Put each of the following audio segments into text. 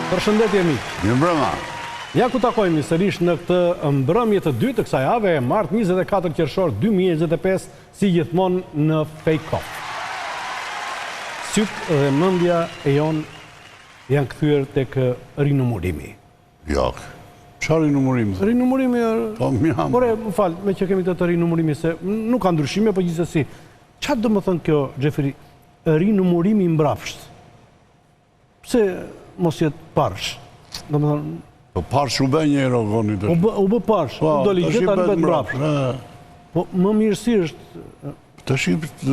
Përshëndetje miq. Mirëmbrëma. Ja ku takojmë sërish në këtë mbrëmje të dytë të kësaj jave, e martë 24 qershor 2025, si gjithmonë në Fake Off. Syt dhe mendja e jon janë kthyer tek rinumërimi. Jo. Çfarë rinumërimi? Rinumërimi. Po mirë. Por më fal, me që kemi të rinumërimi se nuk ka ndryshime, po gjithsesi. Çfarë do të thonë kjo, Xheferi? Rinumërimi i mbrapsht. Pse mos jetë parsh? Do të thonë po parsh u bë një herë goni të. U bë parsh, do ligjë tani bëhet mbrapsht. Po më mirësi është tash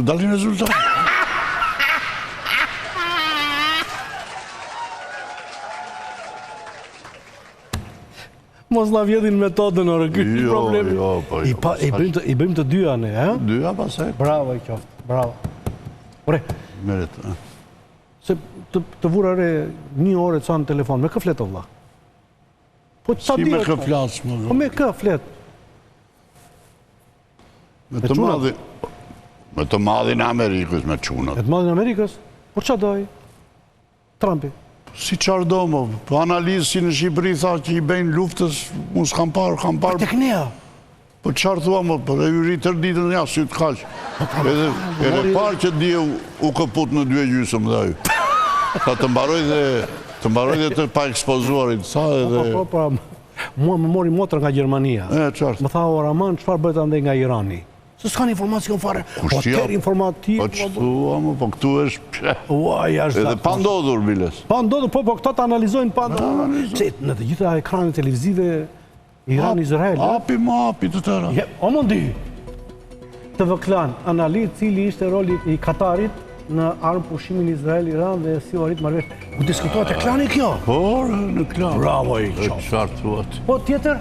dalin rezultate. Mos na vjedhin metodën orë, ky problemi. Jo, po. I bëjmë të dyja ne, ha? Dyja pastaj. Bravo i qoftë, bravo. Ore, Meret. se të vura re një orë ca në telefon, me kë flet o vlla? Po çfarë Si me kë flas më? Po me kë flet? Me të madhin e Amerikës me çunat. E të madhin e Amerikës? Po çfarë doj? Trumpi. Si qarë do më, po analizë si në Shqipëri tha që i bëjnë luftës, unë s'kam parë, Tek nea. Po qarë thua më, po dhe yri tërë ditën ja, si të kaqë. Edhe parë që dje u këput në 2 gjysëm dhe ajo. Tha të mbaroj dhe të pa ekspozuarit, sa edhe... Po, mua më mori motrë nga Gjermania. Qartë. Më tha, o Raman, çfarë bëhet andej nga Irani? Se s'kan informacion fare. Po tërë informativ. Po qëtu, po këtu është... Uaj, është Edhe pa ndodhur, biles. Pa ndodhur, po këta të analizojnë pa ndodhur. Se në të gjitha ekranet televizive, Iran-Izrael. Api të tëra. O më ndi, të vëklan, analiz cili ishte roli i Katarit në armë pushimin Izrael-Iran dhe si u arrit marrëveshje. U diskutohet e klani kjo? Por, në klan. Bravo i qoftë. Qartë thuat. Po tjetër,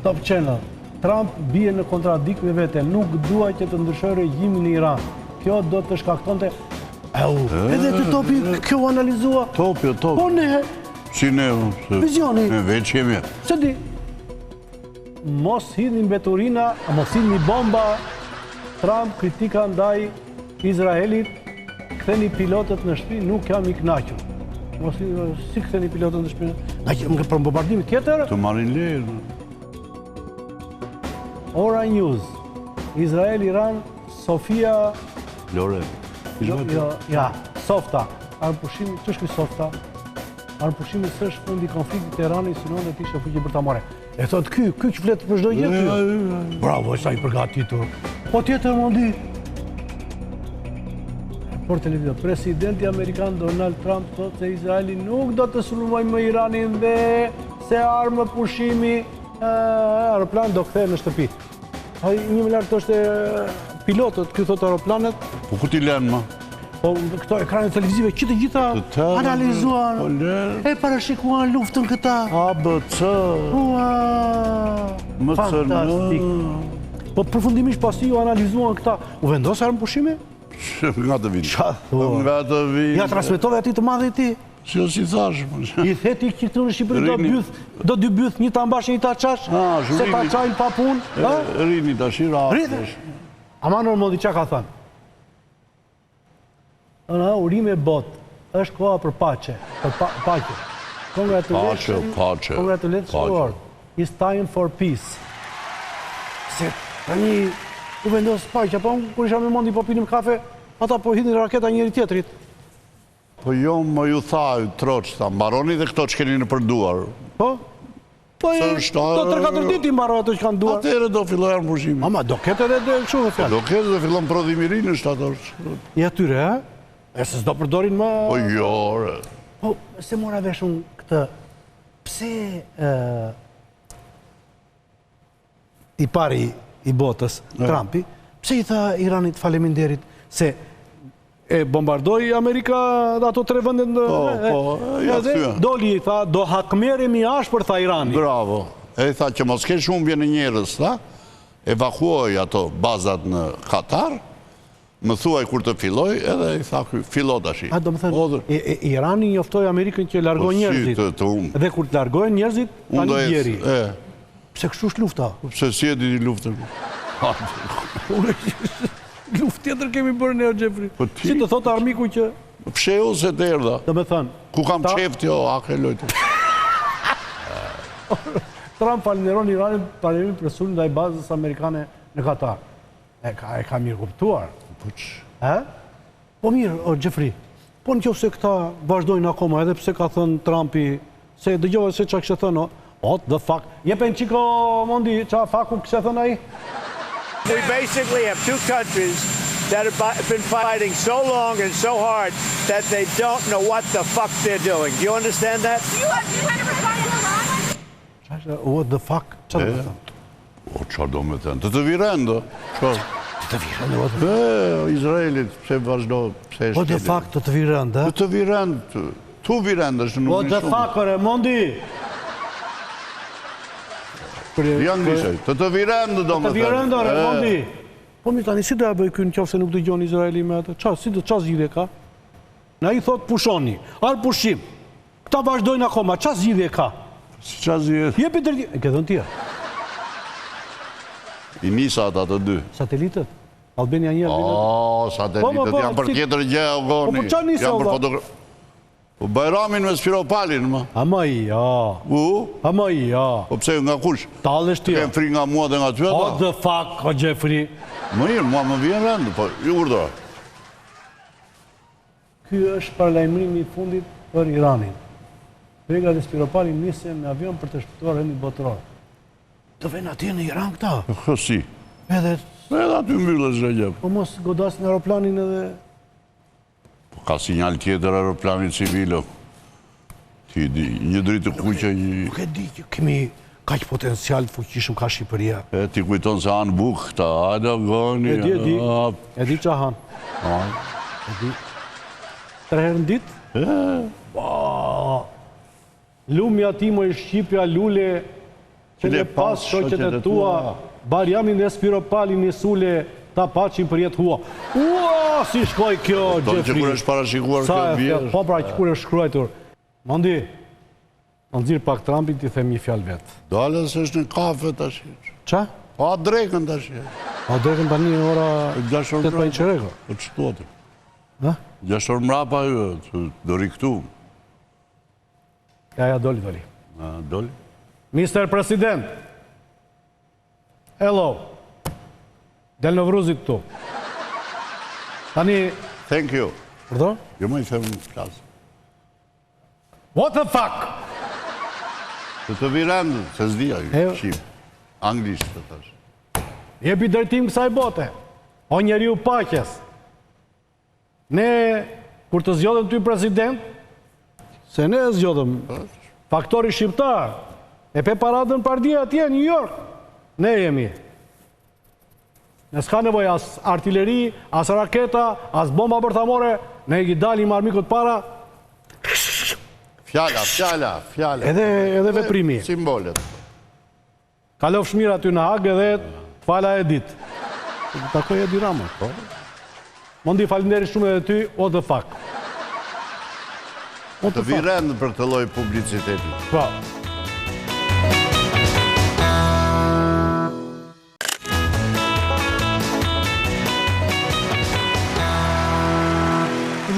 Top Channel. Trump bie në kontradikt me vete, nuk dua që të ndryshoj regjimin në Iran. Kjo do të shkaktonte... Edhe të Topi kjo analizua. Topi. Po ne... Si ne... Vizioni. Ne veç jemi. Se di, mos hidhni mbeturina, mos hidhni bomba, Trump kritika ndaj Izraelit, ktheni pilotët në shtëpi, nuk jam i kënaqur. Mos si ktheni pilotët në shtëpi, nga për bombardimit tjetër. Të marrin lejë. Ora News, Izrael-Iran, Sofia... Lore. Ja, Softa. Armëpushimi, që është Softa? Armëpushimi s'është fundi konfliktit të Iranit, synon dhe t'ishte fuqi për ta marrë. E thot ky që flet për çdo gjë ky. Bravo, sa i përgatitur. Po tjetër mundi. Por televizor, presidenti amerikan Donald Trump thot se Izraeli nuk do të sulmojë më Iranin dhe se armëpushimi aeroplan do kthehen në shtëpi. Ai një më lart është pilotët, ky thot aeroplanet. Po ku ti lën më? Po këto ekranet televizive që të gjitha analizuan, e parashikuan luftën këta. ABC. Fantastik. Po përfundimisht pasi ju analizuan këta, u vendos armëpushimi? Nga të vit. Nga të vit. Ja transmetove ati të madhe ti? Si thash. I theti që këtu në Shqipëri do dy byth, një ta mbash, një ta qash, se ta qajnë pa punë. Rini ta shira. Ama nërmodi që ka thënë? Urime botë, është koha për pache, për pache. Congratulations world. It's time for peace. Se tani u vendos pache, po unë kur isha me mondi po pinim kafe, ata po hidhin raketa njëri tjetrit. Po jo më ju tha, troç, ta mbaroni dhe këto që keni në përduar. Po? Po e, do 3-4 ditë i mbaro ato që kanë duar. Atere do filloj armëpushimi. Ama, do ketë edhe dhe shumë e fjallë. Do ketë dhe fillon prodhimiri në shtator. I atyre, ha? E se s'do përdorin më... Po jo, re. Po, se mora vesh unë këtë... Pse... I pari i botës, Trumpi, pse i tha Iranit faleminderit se e bombardoi Amerika dhe ato 3 vendet në... Edhe doli i tha, do hakmeremi ashpër, tha Irani. Bravo. E i tha që mos kesh humbje në njerëz, tha, evakuoj ato bazat në Katar, më thuaj kur të filloj, edhe i tha, fillo tash. A, do më thënë, Irani njoftoi Amerikën që largoj njerëzit. Dhe kur të largojnë njerëzit, tani bjeri. Pse kështu është lufta? Pse si e di luftën? Luft tjetër kemi bërë ne o Xhefri. Si të thotë armiku që... Psheu se të erdha. Do me thënë... Ku kam qeft jo, ake lojtë. Trump falenderon Iranin për sulmin ndaj bazës amerikane në Katar. E ka mirë kuptuar. Po mirë, Gjefri, po në qoftë se këta vazhdojnë akoma, edhe pse ka thënë Trumpi, se dëgjova se çka kishte thënë, what the fuck. Jepen çiko Mondi, ç'a faku kishte thënë ai? We basically have two countries that have been fighting so long and so hard that they don't know what the fuck they're doing. Do you understand that? You had to respond in Iran? What the fuck? Ç'a do të thënë? O, qa do me thënë? Të virendo. Të virendo, what the fuck? Izraelit, pse vazhdo, pse What the fuck të virendo? Të virend, tu virend është nuk What the fuck, ore, Mondi? Janë nishej, të virendo do me thënë. Të virendo, ore, Mondi? Po mi tani, si do ja bëj kënë qofë se nuk të gjonë Izraeli me atë? Qa zgjidhje ka? Na i thot pushoni, arë pushim. Këta vazhdojnë akoma, qa zgjidhje ka? Si qa zgjidhje? Jepi dërdi... E ke dhënë tja? I nisa ata të dy. Satelitët? Albania një, Albania dy? O, satelitët janë për tjetër gjë, Po për qa nisa, o? Po Bajramin me Spiropalin, ma. Ama i, ja. Ama i, ja. Po pse nga kush? Talesht tja. Kem fri nga mua dhe nga ty ata? What the fuck, o Gjefri? Më mirë, mua më vjen rëndë, po ju urdhëra. Ky është paralajmërimi i fundit për Iranin. Brega dhe Spiropali nisën në avion për të shpëtuar rendin botëror. Të vjen atje në Iran këta? Si? Edhe Aty mbyllës gjë. po mos godasin aeroplanin edhe... Ka sinjal tjetër aeroplanin civilo. Ti di, një dritë kuqe një... Nuk e di që kemi kaq potencial të fuqishëm ka Shqipëria. Ti kujton se anë bukë këta, hajde goni... E di që han. E di. 3 herë në ditë? Lumja ti më i Shqipja lule, që le pas shoqet e tua, Barjamin dhe Spiropalin një sule, ta paqin për jetë hua. Ua, si shkoj kjo, Gjefri. Që kur është parashikuar kjo vjerë. Po pra, që kur është shkruajtur. Mondi, në nëzirë pak Trumpin t'i them një fjalë vetë. Dale se është në kafe të ashtë. Qa? A drekën të ashtë. A drekën tani e ora 8 qereko. Po që tuatë. Ha? 6 orë mrapa ju, do rikëtu. Ja, doli. Doli? Mr. President. Hello. Del në vruzit këtu. Tani... Thank you. Përdo? Jo më i them në klasë. What the fuck? Të virendë, se zdia ju, shqip. Anglisht të tash. Jepi drejtim kësaj bote. O njeri u paqes. Ne, kur të zgjodhëm ty president, se ne zgjodhëm faktori shqiptar, e pe paradën pardia atje, New York, ne jemi. Ne s'ka nevoj as artilleri, as raketa, as bomba bërthamore, ne i dalim armikut para. Fjala. Edhe veprimi. Simbolet. Kalof shmira aty në Hagë edhe t'fala e dit. Të takoj Edi Rama. Mondi falinderi shumë edhe ty, what the fuck. Të virendë për të loj publiciteti. Pa.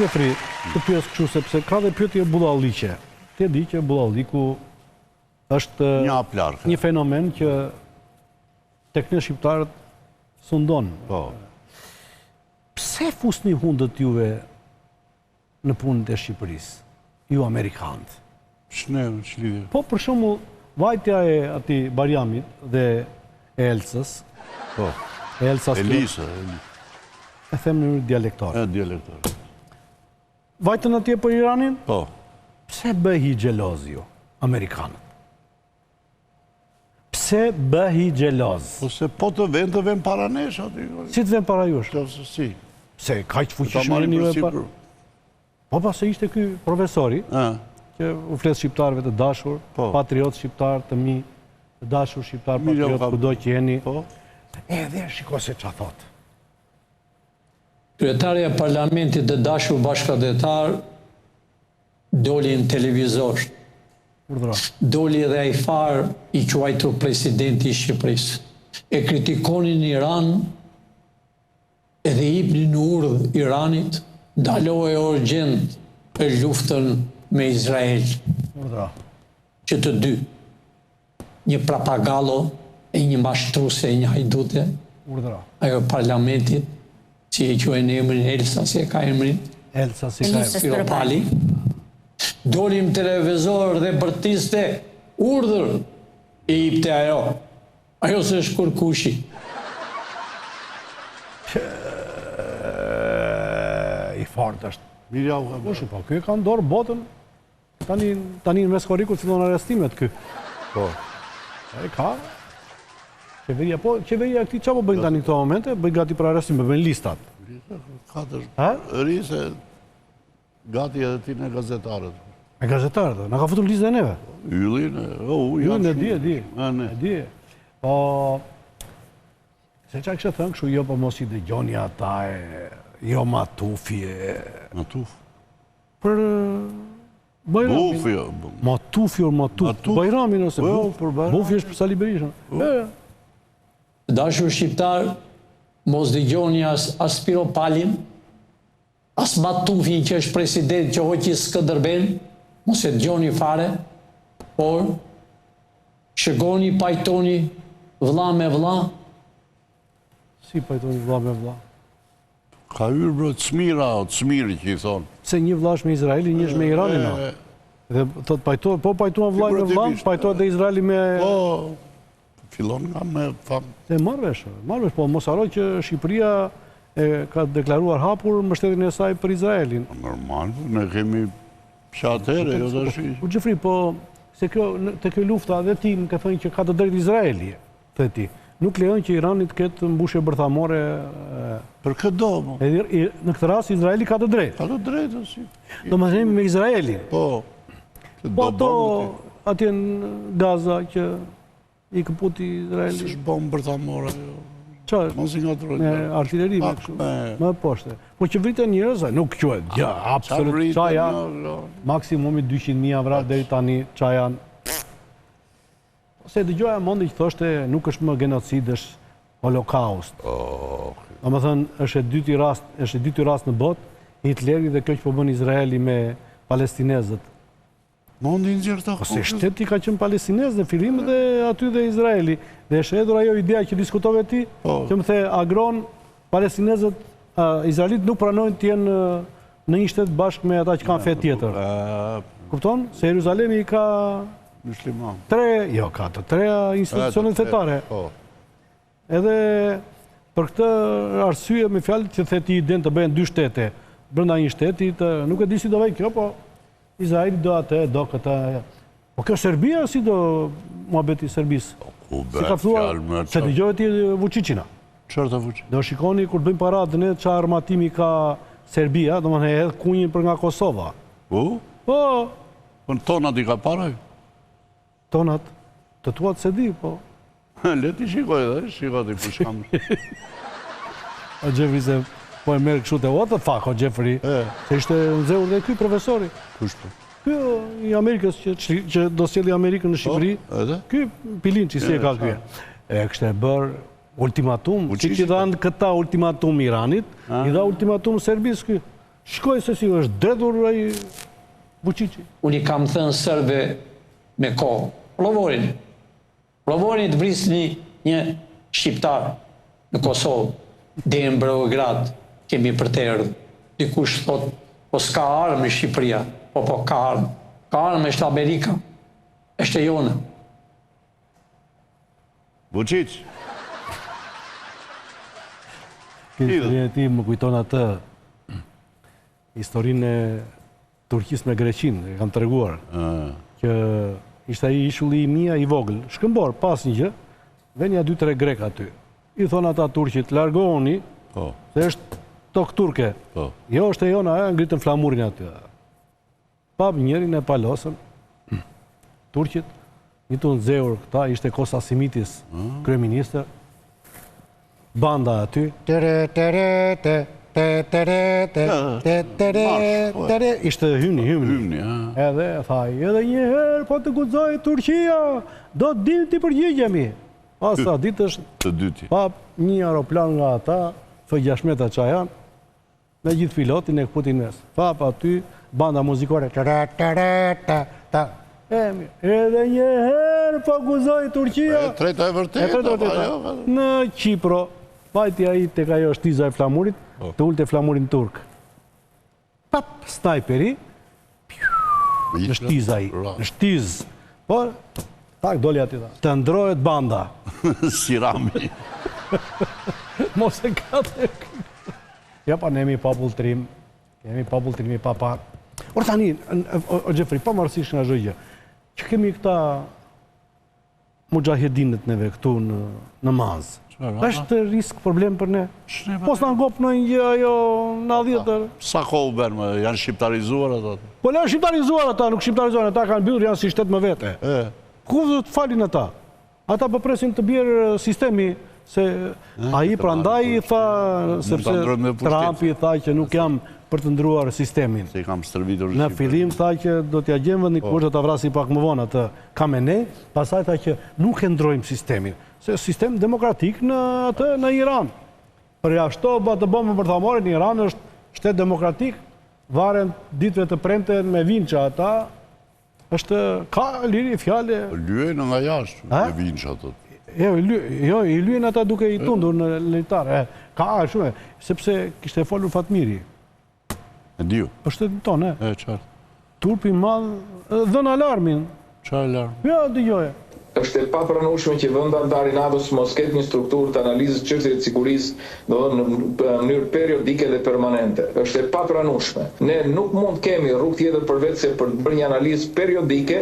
Gjefri, të pyes kështu sepse ka dhe pyetje bullallike. Ti e di që bullalliku është një fenomen që tek ne shqiptarët sundon. Po. Pse fusni hundët juve në punët e Shqipërisë, ju Amerikanët? Ç'lidhje? Po, për shembull, vajtja e atij Barjamit dhe e Elsës. Po. Elisa. E them në mënyrë dialektore. Dialektore. Vajtën atje për Iranin? Po. Pse bëhi xheloz ju, Amerikanët? Pse bëhi xheloz? Po se po të vend para nesh aty. Si të vend para jush? Si? Se kaq fuqishëm jeni juve pa. Po pas se ishte ky profesori, që u flet shqiptarëve të dashur, patriot shqiptar të mi, të dashur shqiptar patriot kudo që jeni. Po. Edhe shikoj se ç'a thot. Kryetarja e Parlamentit të dashur bashkëdhetar doli në televizor. Doli edhe ai far i quajtur presidenti i Shqipërisë. E kritikonin Iran edhe i jepnin urdhë Iranit ndaloje urgjent për luftën me Izrael, Urdhra. që të dy, një prapagallo e një mashtruse e një hajdute, Urdhra. ajo parlamentit, si e quajnë emrin Elsa, si e ka emrin, Elsa si ka. Elisa Spiropali, dolim televizor dhe bërtiste, urdhër, i jipte ajo. Ajo se është kurkushi. I fartë është. Mirja u ka Kushi, po, kjo ka ndorë botën. Tani në mes korikut fillon arrestimet ky. Po. E ka. Qeveria këti qa po bëjnë tani këto momente? Bëjnë gati për arrestime, bëjnë listat. Katër. Ha? Rise, gati edhe ti në gazetarët. E gazetarët, na ka futur listë dhe neve. Yllin, Yllin e di. Ne. E di. Po, se qa kështë thënë kështu, jo po mos i dëgjoni ata jo matufje. Matuf. Për Bajramin. Bufi, jo. Matufjor, matuf. Bajramin ose Po, buf. për Bajramin. Bufi është për Sali Berishën. Dashur shqiptar, mos dëgjoni as Spiropalin, as Matufin që është president që hoqi Skënderben, mos e dëgjoni fare, por shëgoni, pajtoni, vëlla me vëlla, Si pajtoni vëlla me vëlla? Ka hyrë bro të smira, të smiri që i thonë. Se një vëlla është me Izraelin, një është me Iranin. Dhe thot pajtohet, po pajtohen vëllai me vëlla, pajtohet dhe Izraeli me... Po, fillon nga me famë. E marrëvesh, po mos harroj që Shqipëria ka deklaruar hapur mbështetjen e saj për Izraelin. Normal, ne kemi qatere, jo të shi. Po Gjefri, po se të kjo lufta dhe ti më ka thënë që ka të drejtë Izraeli, the ti. Nuk lejon që Irani të ketë mbushje bërthamore. Për këtë do, mo. Në këtë rast Izraeli ka të drejtë. Ka të drejtë, si. Do më themi me Izraelin. Po. Po ato atje në Gaza që i këputi Izraeli. Së shbomë bërthamore, jo. Qa? Mos i nga të Me artilleri, me kështu. Më poshte. Po që vritën njërës, nuk quhet. Ja, absolut. Qa janë maksimumi 200.000 vrat deri tani qa janë. Se dëgjoja mondi që thoshte nuk është më genocid, është holokaust. Do më thënë, është e dyti rast në botë, Hitleri dhe kjo që po bën Izraeli me palestinezët. Mondi në gjërë të Po se shteti ka qenë palestinezë dhe fillim dhe aty dhe Izraeli. Dhe është edhur ajo ideja që diskutove ti, që më the agron palestinezët, Izraelit nuk pranojnë të jenë në një shtet bashkë me ata që kanë fe tjetër. Kupton? Se Jeruzalemi ka... Musliman. Treja institucionet fetare. Edhe për këtë arsye me fjalët që theti idenë të bëhen dy shtete, brenda një shteti, nuk e di si do vej kjo, po Izraeli do atë, do këtë. Po kjo Serbia si do muhabeti Serbis? Si ka thuar, se dëgjoj ti Vučićina. Qërë të Vučić? Do shikoni kur bëjmë paradën e qa armatimi ka Serbia, do më në edhe kunjin për nga Kosova. Po. Po në tonat i ka paraj? Tonat, të tuat se di, po. Leti shikoj dhe, shikoj të i përshkamë. O Gjefri se po e merë kështu të what the fuck, o Gjefri. Se ishte nëzeur dhe ky profesori. Kushtë? Ky i Amerikës që do s'jeli Amerikën në Shqipëri. Ky pilin që si e ka kjo. E kështë e bërë ultimatum, që që dhanë këta ultimatum Iranit, i dha ultimatum Serbis ky. Shkoj se si është dredhur ai Vučići. Unë i kam thënë sërbe me kohë. Provorin të vrisni një shqiptar në Kosovë, dhe në Beograd kemi për të erdhë. Dikush thot, po s'ka armë në Shqipëria, po ka armë. Ka armë është Amerika, është e jone. Vučić. Historinë e ti më kujton atë historinë e Turqisë me Greqinë, e kam të reguar. Që ishte ai ishulli i Mia i vogël, shkëmbor, pas një gjë, venja 2-3 grek aty. I thonë ata turqit, largohuni, se është tokë turke. Jo, është e jona, ngritën flamurin aty. Pap njerin e palosën, turqit, një të nëzeur këta, ishte Kosta Simitis, kryeministër, banda aty, ishte hymni. Edhe thaj, edhe njëherë po të guxoj Turqia, do të dim t'i përgjigjemi. Asa ditësh, pap një aeroplan nga ata, F-16 qa janë, me gjithë pilotin e këputin mes. Pap aty, banda muzikore. Edhe një herë po akuzoi Turqia. E treta e vërtetë. Në Qipro, vajti ai tek ajo shtiza e flamurit, të ulte flamurin turk. Pap, snajperi, në shtiz ai, në shtiz. Po, tak doli aty. Të ndrohet banda. Si Rami. Mos e kate. Ja, pa ne jemi popull trim. Kemi popull trimi pa par. Or tani, o Gjefri, pa marësish nga zhëgjë, që kemi këta mujahedinët neve këtu në mazë. Është risk problem për ne? Mos në ngop në një ajo në adhjetër. Sa kohë berme, janë shqiptarizuar ata? Po janë shqiptarizuar ata, nuk shqiptarizuar, ata kanë byrë, janë si shtetë më vete. Ku dhe të falin ata? Ata përpresin të bjerë sistemi, se aji prandaj i tha, sepse Trumpi tha që nuk jam për të ndruar sistemin. Se i kam stërvitur në fillim tha që do t'ja gjemë vënd një kush do t'a vrasi pak më vonë atë Khamenei, pasaj tha që nuk e ndrojmë sistemin. Se sistem demokratik në Iran. Për jashto, të bombën për thamorin, Iran është shtet demokratik, varen ditëve të premte me vinqa ata, është ka liri fjale... Lyejnë nga jashtë, me vinqa të. Jo, i lyejnë ata duke i tundur në lejtarë. Ka shumë, sepse kishte folur Fatmiri. E diu. Për shtetin tonë, e? Qartë. Turpi madhë, dhënë alarmin. Qa alarm? Ja, dëgjoje. Është e papranueshme që vënda antari NATO-s mos ketë një strukturë të analizës çështjeve të sigurisë, në mënyrë periodike dhe permanente. Është e papranueshme. Ne nuk mund të kemi rrugë tjetër përveç se për të bërë një analizë periodike,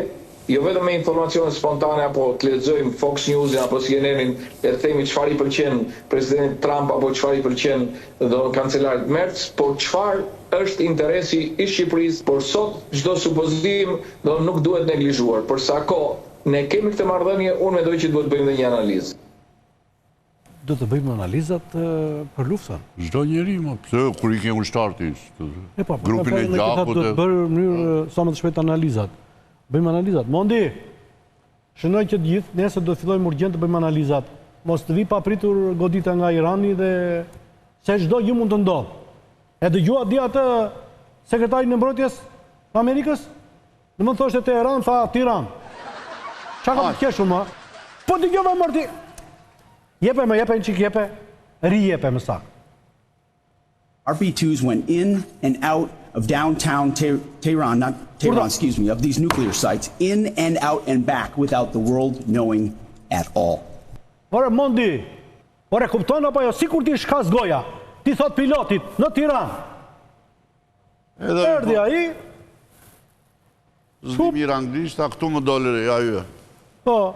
jo vetëm me informacione spontane apo të lexojmë Fox News-in apo CNN-in e themi çfarë i pëlqen presidentit Trump apo çfarë i pëlqen kancelarit Merz, por çfarë është interesi i Shqipërisë, por sot çdo supozim nuk duhet neglizhuar. Për sa kohë ne kemi këtë marrëdhënie, unë mendoj që duhet bëjmë dhe një analizë. Do të bëjmë analizat për luftën? Çdo njeri, pse kur i ke ushtarti? Grupin e gjakut... Do të bërë në mënyrë sa më të shpejt analizat. Bëjmë analizat. Mondi, shënoj që të gjithë, nesër do të fillojmë urgjent të bëjmë analizat. Mos të vi pa pritur godita nga Irani dhe se çdo gjë mund të ndodhë. E dëgjua di atë sekretarin e mbrojtjes të Amerikës? Në më thoshte Teheran, tha Tiran. Qa ka të kjeshu më? Po të gjove mërti. Jepe në qik jepe. Ri jepe më sak. RP-2s went in and out of downtown Tehran, not Tehran, excuse me, of these nuclear sites, in and out and back without the world knowing at all. Ore, Mondi, ore, kupton apo jo, sikur ti shkas goja, ti thot pilotit në Tiran. Erdi aji. Zdi mirë anglisht, a këtu më dole ajo. Po.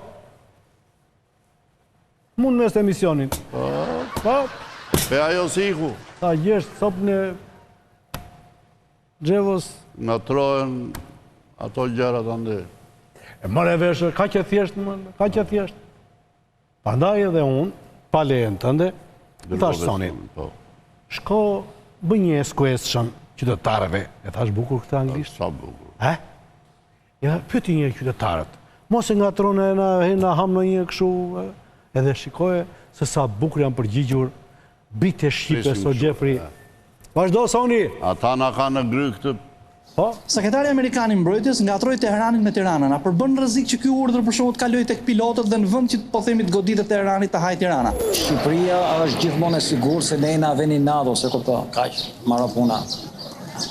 Mund mes të emisionit. Po. Pe ajo si iku. Ta gjesht sop në Gjevos. Nga trojën ato gjera të ndë. E mërë e veshë, ka që thjesht. Pandaj edhe unë, pa lejën të ndë, i thash sonit. Shko bë një SQS-shëm qytetarëve. E thash bukur këtë anglisht? Sa bukur. Ja, pyeti një qytetarët. Mos e nga tronë e na ham në një këshu, edhe shikoje se sa bukur janë përgjigjur bitë e Shqipe, so Gjefri. Vazhdo, Soni! Ata na ka në gry këtë... Sekretari Amerikan i Mbrojtjes ngatroi Teheranin me Tiranën, a përbën rrezik që ky urdhër për shkak të kalojë tek pilotët dhe në vend që po themi të goditet Teheranit të haj Tirana. Shqipëria është gjithmonë e sigurt se ne na veni NATO, se kupton, kaq, marrë puna.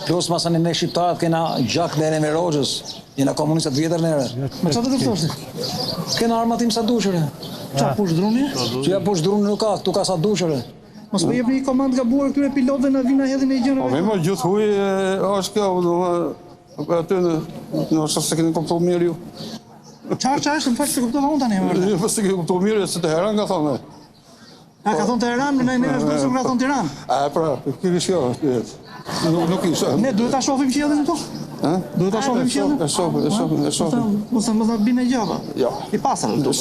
Plus masani ne shqiptarët kena gjak dhe me Roxhës, jena komunistat vjetër nere. Me çfarë do të thoshti? Kena armatim sa dushëre. Qa push druni? Që ja push druni nuk ka, këtu ka sa dushëre. Mos po jepni komandë gabuar këtyre pilotëve na vinë hedhin e gjëra. Po më gjithë huaj është kjo, do aty në se keni kuptuar mirë ju. Çfarë është, më fal se kuptova unë tani. Jo, se keni kuptuar mirë se Teheran ka thonë. Ka thonë Teheran, ne është dosur nga thonë Tiranë. Pra, kjo është. Nuk isha. Ne duhet ta shohim qiellin këtu. Duhet ta shohim qiellin? E shohim. Mos ta binë gjava. Jo. I pasur këtu.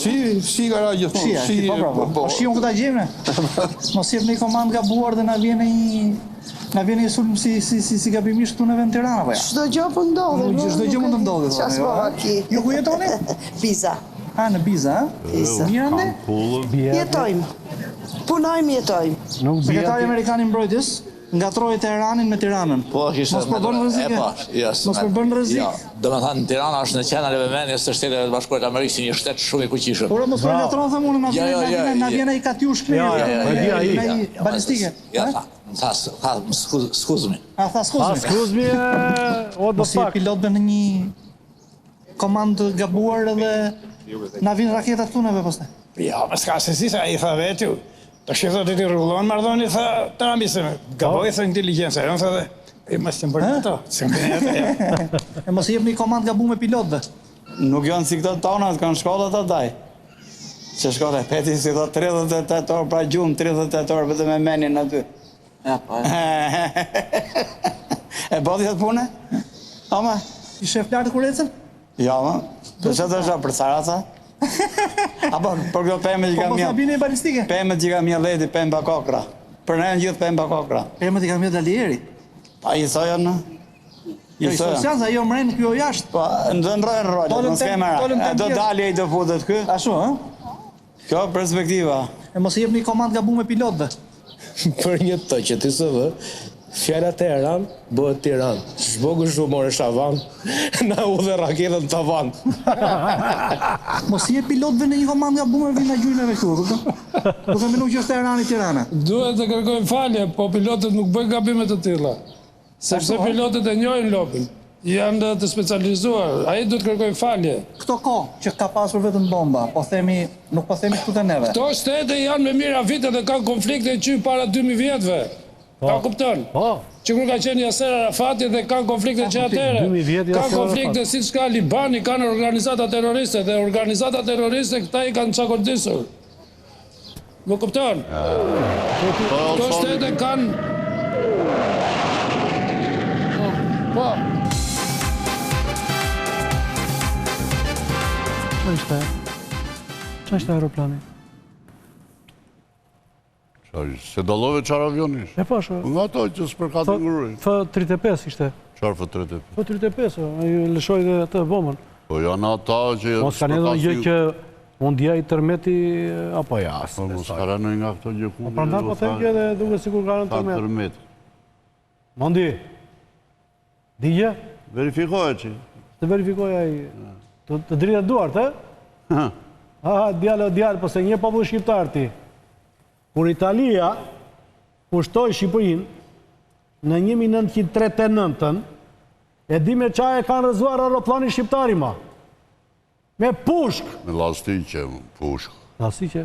Si gara gjithmonë. Si, po shiun këta gjejmë. Mos jep në komandë gabuar dhe na vjen një sulm si gabimisht këtu në vend Tirana apo ja. Çdo gjë po ndodh. Çdo gjë mund të ndodhë. Çfarë po aki? Ju ku jetoni? Biza. Në Biza, Biza. Mirë. Jetojmë. Punojmë, jetojmë. Sekretari Amerikan i Mbrojtjes ngatroi Teheranin me Tiranën. Po, Mos përbën rrezik. Mos përbën rrezik. Domethënë Tirana është në qendër e vëmendjes së Shtetit të Bashkuar të Amerikës, një shtet shumë i fuqishëm. Por mos përgatron them unë na vjen ai Katyush këtu. Ai balistike. Scusami. Scusami. Mos i pilotëve në një komandë gabuar edhe na vin raketat tuneve pastaj. Ja, ma s'ka se si sa i tha vetë ju. Të shqiptar të ti rrullon mardhoni, tha Trumpi se me gaboj thë inteligencë. Unë tha dhe, mos të mbërë ato. E mos i jep një komandë gabu me pilotëve. Nuk janë si këto tonat, kanë shkollat ataj. Që shkolle, peti si thot 38 orë pra gjumë, 38 orë vetëm me menin aty. Ja, po. E bodi atë pune? Ama? I shef lartë kurecën? Ja, ma. Të që të shë për Saraca? Apo, për këto pëmët që kam mjë... Po, bine i balistike? Pëmët që kam mjë leti, pëmë bakokra. Për ne në gjithë pëmë bakokra. Pëmët që kam mjë Dalieri? Pa, i soja në? I sosianza, jo mrenë kjo jashtë? Po, në ndrojnë rrojnë, në s'kema ra. Do dalje i të futet kë. Ashtu, ha? Kjo perspektiva. E mos i jep një komandë gabu me pilotëve. Për një të që ti së dhe, fjalla Teheran bëhet Tiran. Shbogu shumë more shavan, na u dhe raketën të tavan. Mos i jep pilotëve në një komandë gabu me vina gjujnëve këtu, duke minu që është Teherani Tirana. Duhet të kërkojnë falje, po pilotët nuk bëjnë gabimet të tilla. Sepse pilotët e njojnë lopin. Janë të specializuar, a i du të kërkojnë falje. Këto ko që ka pasur vetëm bomba, nuk po themi këtu të neve. Këto shtete janë me mira vite dhe kanë konflikte që para 2000 vjetëve. Ka kupton? Që kur ka qenë Yasser Arafati dhe kanë konflikte që atere. Kanë konflikte si që ka Libani, kanë organizata terroriste dhe organizata terroriste këta i kanë çakodisur. Më kupton? Këto shtete kanë... Po. Qa është aeroplani? Se dallove qarë avioni ishte? E pasha. Nga to që s'përkatë ngërëj. F-35 ishte. Qarë F-35? F-35, a ju lëshoj dhe atë bomën. Po janë ata që... Mos ka një dhe gjë që mund dja i tërmeti, apo jasë. Mos ka rënë nga këto gjëkundi. Po përnda po them që edhe duke si kur ka rënë tërmeti. Mondi, digje? Verifikoje që. Të verifikoja i... Të dritë duart, e? Djallë, po se një popull shqiptar ti. Kur Italia pushtoj Shqipërinë në 1939, e di me qaj e kanë rëzuar aeroplani shqiptari ma. Me pushk. Me lastike, pushk. Lastike?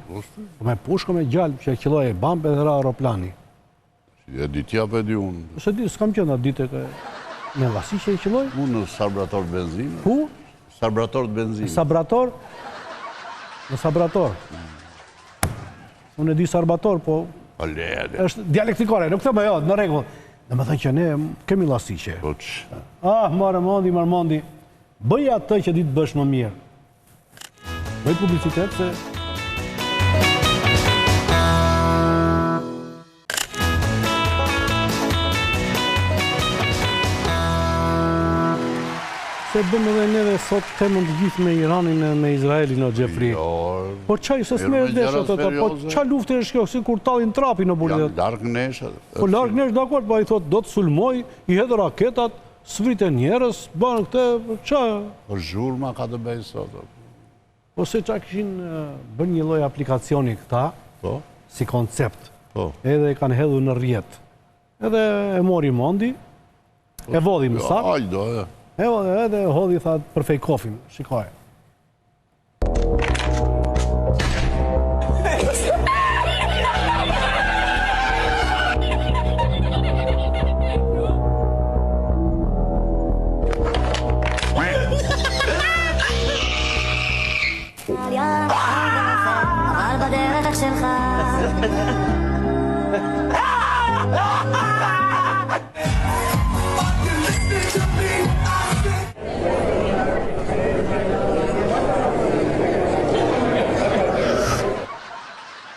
Me pushk o me gjallë që e qiloj e bambe dhe aeroplani. E ditja për di unë. Se di, s'kam qënda dite ka... Me lastike e qiloj? Unë në sarbrator të benzinë. Ku? Sarbrator të benzinë. Sabrator? Në sabrator. Unë e di sarbator, po... është dialektikore, nuk të më jo, në regull. Dhe me thënë që ne kemi lastike. Marmondi, bëj atë që ditë bësh më mirë. Bëj publicitet se... Se bëmë edhe neve sot temën të gjithë me Iranin e me Izraelin o Gjefri. Po qaj, se s'merë deshe të ta, po qa luftë e shkjo, si kur talin trapi në buritet. Largë neshë. Po largë neshë, dakord, pa i thot, do të sulmoj, i hedhë raketat, svrit e njerës, banë këte, qa... Po zhurma ka të bëjë sot. Po se qa këshin bën një loj aplikacioni këta, si koncept, edhe e kanë hedhu në rjetë. Edhe e mori mondi, e vodhi më sakë. Edhe hodhi tha për fejkofin, shikoj.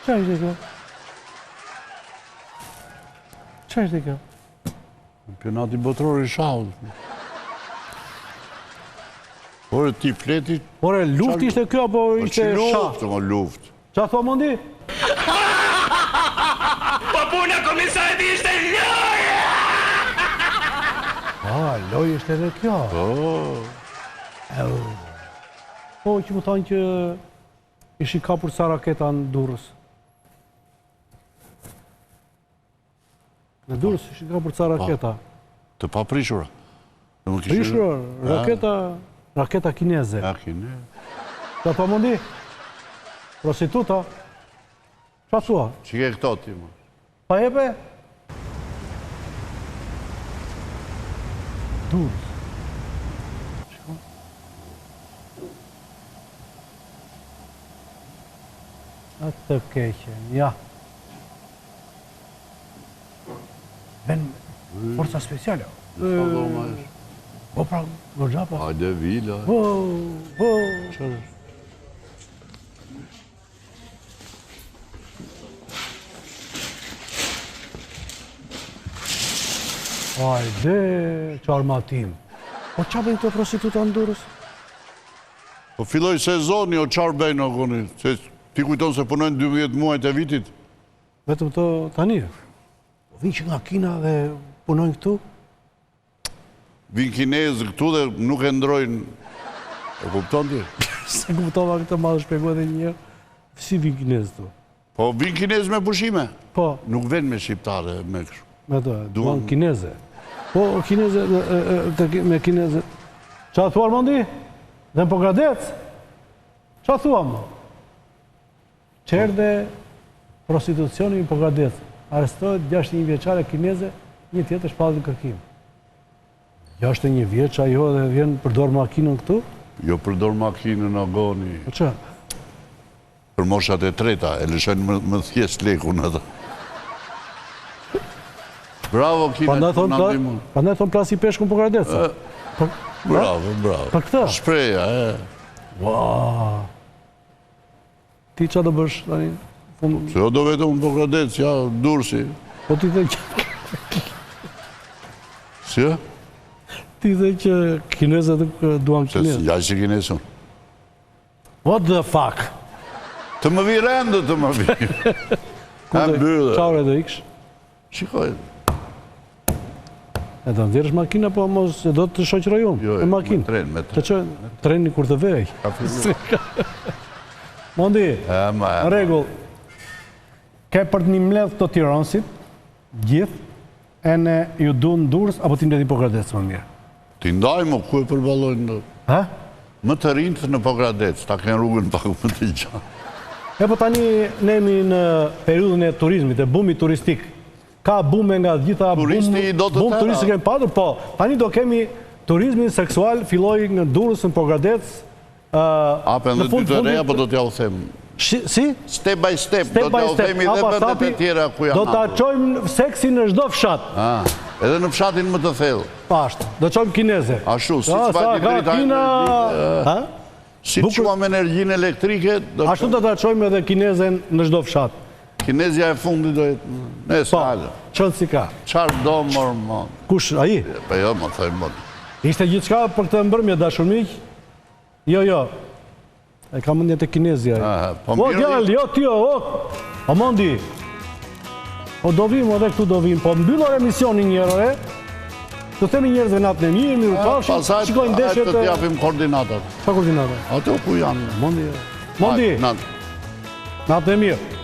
Qa është dhe kjo? Qa është dhe kjo? Kampionati botror i shahut. Ore, ti fleti... Ore, luft ishte kjo, apo ishte shah? Po luft. Qa thua, Mondi? Po puna komisarit ishte lojë! loj është edhe kjo. Po, që më thonë që ishi kapur sa raketa në Durrës. Në Durrës ishi kapur sa raketa. Të paprishura. Prishura, raketa kineze. Ja, kineze. Qa të mundi? Prostituta? Qa thua? Që ke këto ti, më? Pa jepe? Durrës. Atë të keqen, ja. Ben, forca speciale. Po pra, gërgjapa. Hajde, vila. Qërë? Hajde, qarë matim. Po qa bëjnë të prostituta në Durrës? Po filloj sezoni, o qarë bëjnë, o koni. Ti kujton se punojnë 12 muajt e vitit? Vetëm të tani. Vinë që nga Kina dhe punojnë këtu? Vinë kinezë këtu dhe nuk e ndrojnë. E kupton ti? Se kuptova këtë ma dhe shpjegoj dhe njërë. Si vinë kinezë këtu? Po vinë kinezë me pushime. Po. Nuk venë me shqiptare me kështu. Me të, duan kineze. Po, kineze, me kineze. Qa thua Armandi? Dhe në Pogradec? Qa thua më? Qerdhe prostitucioni në Pogradec. Arestohet 61 vjeçare kineze, një tjetër shpallin kërkim. 61 vjeç ajo dhe vjen përdor makinën këtu? Jo përdor makinën o goni. Po që? Për moshat e treta, e lëshojnë më thjesht lekun atë. Bravo, Kina, që në ndimun. Pa ne thonë plasi peshku në Pogradec. Bravo. Për këtë? Shpreja, Ua. Ti qa do bësh, tani? Se jo do vetëm në Pogradec, ja, Durrësi. Po ti dhe që... Si e? Ti dhe që kinezët duan kinezë. Se ja që kinezën. What the fuck? Të më vi rendë, të më vi. Qaure dhe iksh? Shikoj. E të ndjerësh makina, po mos do të shoqëroj unë. Jo, me makinë. Me tren. Treni kur të vej. Mondi, në regull, ke për të një mledh të Tiranësit, gjithë, e ne ju du në Durrës, apo ti mbledh i Pogradec më mirë? Ti ndajmë, ku e përballojnë? Ha? Më të rinjtë në Pogradec, ta kënë rrugën pak më të gjatë. E po tani ne jemi në periudhën e turizmit, e bumi turistik. Ka bume nga gjitha bum turistik e padur, po tani do kemi turizmin seksual, filloj në Durrës, në Pogradec. Apen dhe dy të reja, po do t'ja u them. Si? Step by step, do t'ja u themi dhe vendet e tjera ku janë. Do t'a qojmë seksi në çdo fshat. Edhe në fshatin më të thellë. Pashtë, do qojmë kineze. Ashtu, si që vajti dritajnë, si që quam energjinë elektrike. Ashtu do t'a qojmë edhe kinezen në çdo fshat. Kinezja e fundit do jetë në salë. Qënë si ka? Qarë do mërë më? Kush, aji? Po jo, më thëjmë më. Ishte gjithçka për këtë mbërmje, dashur miq? Jo. E ka mendje të kinezja. O, djallë, jo tjo, o mondi. O do vim, edhe këtu do vim, po mbyllor emisionin njërë, të themi njerëzve natën e mirë, miru pafshim, shikojnë ndeshjet e... Pasaj të t'japim koordinatat. Pa koordinatat? Ato ku janë? Mondi. Natën e mirë.